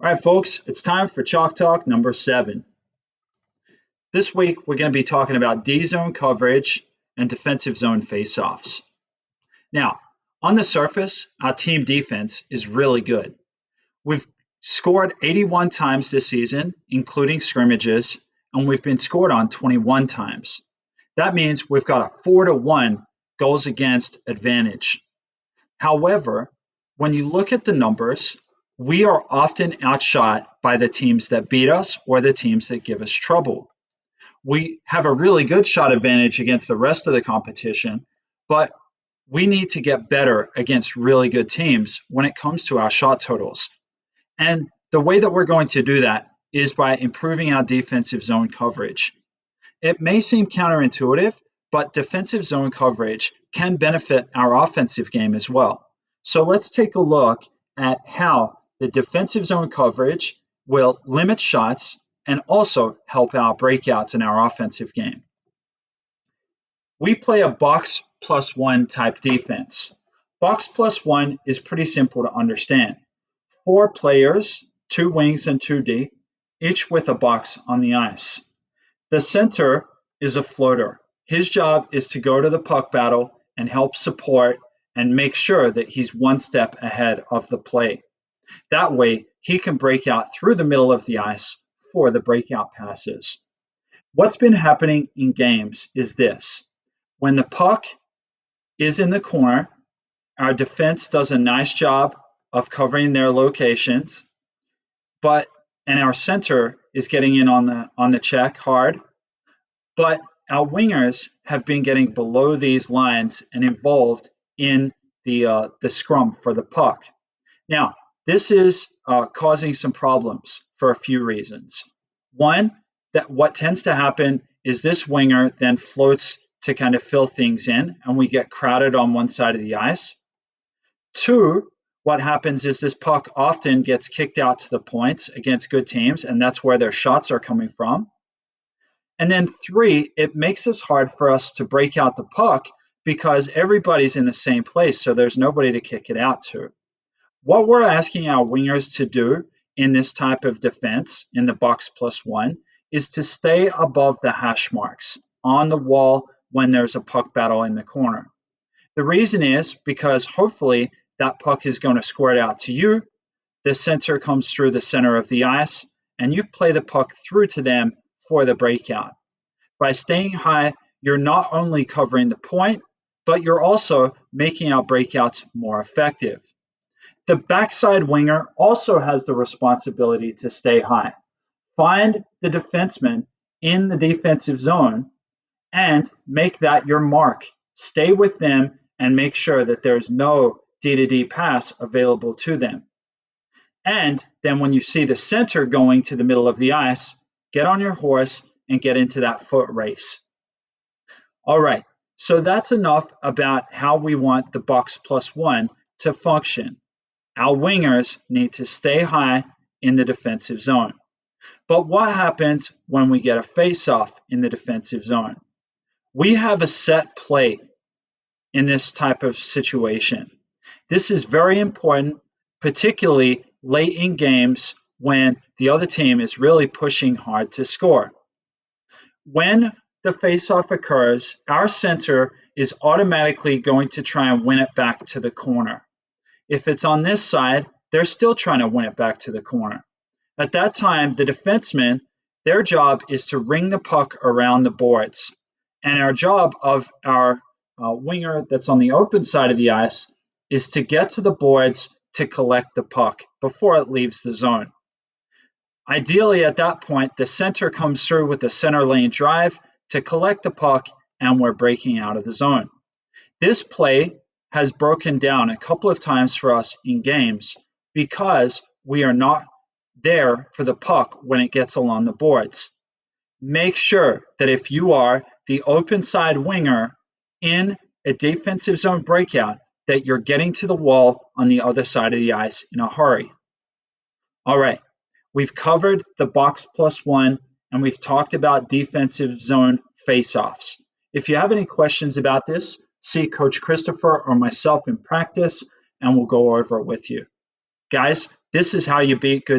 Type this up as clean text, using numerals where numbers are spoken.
All right, folks, it's time for Chalk Talk number 7. This week, we're going to be talking about D-zone coverage and defensive zone faceoffs. Now, on the surface, our team defense is really good. We've scored 81 times this season, including scrimmages, and we've been scored on 21 times. That means we've got a 4-1 goals against advantage. However, when you look at the numbers, we are often outshot by the teams that beat us or the teams that give us trouble. We have a really good shot advantage against the rest of the competition, but we need to get better against really good teams when it comes to our shot totals. And the way that we're going to do that is by improving our defensive zone coverage. It may seem counterintuitive, but defensive zone coverage can benefit our offensive game as well. So let's take a look at how the defensive zone coverage will limit shots and also help our breakouts in our offensive game. We play a box plus one type defense. Box plus one is pretty simple to understand. 4 players, 2 wings and 2 D, each with a box on the ice. The center is a floater. His job is to go to the puck battle and help support and make sure that he's one step ahead of the play. That way, he can break out through the middle of the ice for the breakout passes. What's been happening in games is this. When the puck is in the corner, our defense does a nice job of covering their locations, and our center is getting in on the check hard, but our wingers have been getting below these lines and involved in the scrum for the puck. Now, this is causing some problems for a few reasons. One, that what tends to happen is this winger then floats to kind of fill things in, and we get crowded on one side of the ice. 2, what happens is this puck often gets kicked out to the points against good teams, and that's where their shots are coming from. And then 3, it makes it hard for us to break out the puck because everybody's in the same place, so there's nobody to kick it out to. What we're asking our wingers to do in this type of defense, in the box plus one, is to stay above the hash marks on the wall when there's a puck battle in the corner. The reason is because hopefully that puck is going to squirt out to you. The center comes through the center of the ice, and you play the puck through to them for the breakout. By staying high, you're not only covering the point, but you're also making our breakouts more effective. The backside winger also has the responsibility to stay high. Find the defenseman in the defensive zone and make that your mark. Stay with them and make sure that there's no D-to-D pass available to them. And then when you see the center going to the middle of the ice, get on your horse and get into that foot race. All right, so that's enough about how we want the box plus one to function. Our wingers need to stay high in the defensive zone. But what happens when we get a face-off in the defensive zone? We have a set play in this type of situation. This is very important, particularly late in games when the other team is really pushing hard to score. When the face-off occurs, our center is automatically going to try and win it back to the corner. If it's on this side, they're still trying to win it back to the corner. At that time, the defenseman, their job is to ring the puck around the boards. And our job of our winger that's on the open side of the ice is to get to the boards to collect the puck before it leaves the zone. Ideally, at that point, the center comes through with the center lane drive to collect the puck, and we're breaking out of the zone. This play has broken down a couple of times for us in games because we are not there for the puck when it gets along the boards. Make sure that if you are the open side winger in a defensive zone breakout, that you're getting to the wall on the other side of the ice in a hurry. All right, we've covered the box plus one, and we've talked about defensive zone face-offs. If you have any questions about this, see Coach Christopher or myself in practice, and we'll go over it with you. Guys, this is how you beat good